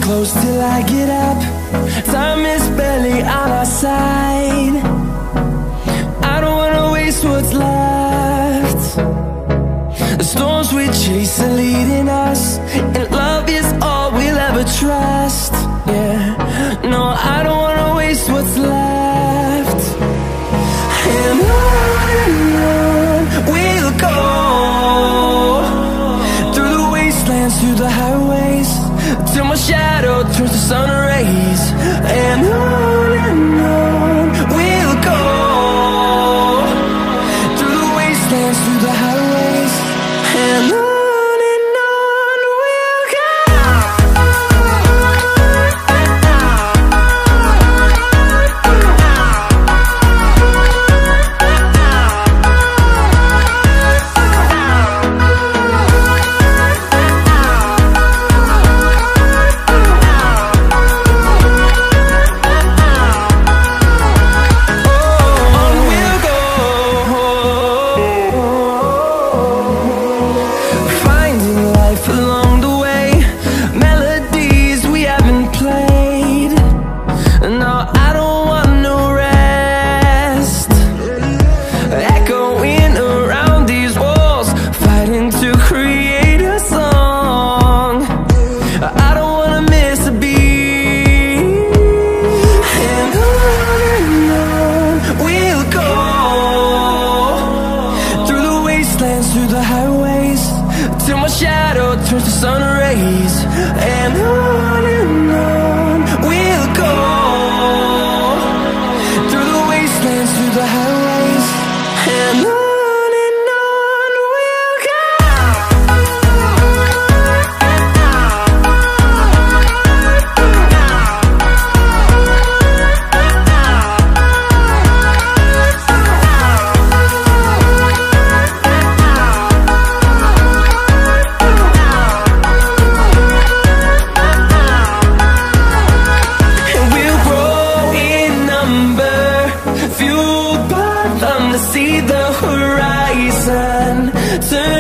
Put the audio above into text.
close till I get up. Time is barely on our side. I don't wanna waste what's left. The storms we chase are leading us, and love is all we'll ever trust. Yeah, no, I don't wanna waste what's left. And on we'll go, through the wastelands, through the highways, till my shadow turns to sun rays. And on we'll go, through the wastelands, through the highways, and on we'll go. Through the highways, till my shadow turns to sun rays. And on we'll go, through the wastelands, through the highways, and on we'll go. See the horizon turn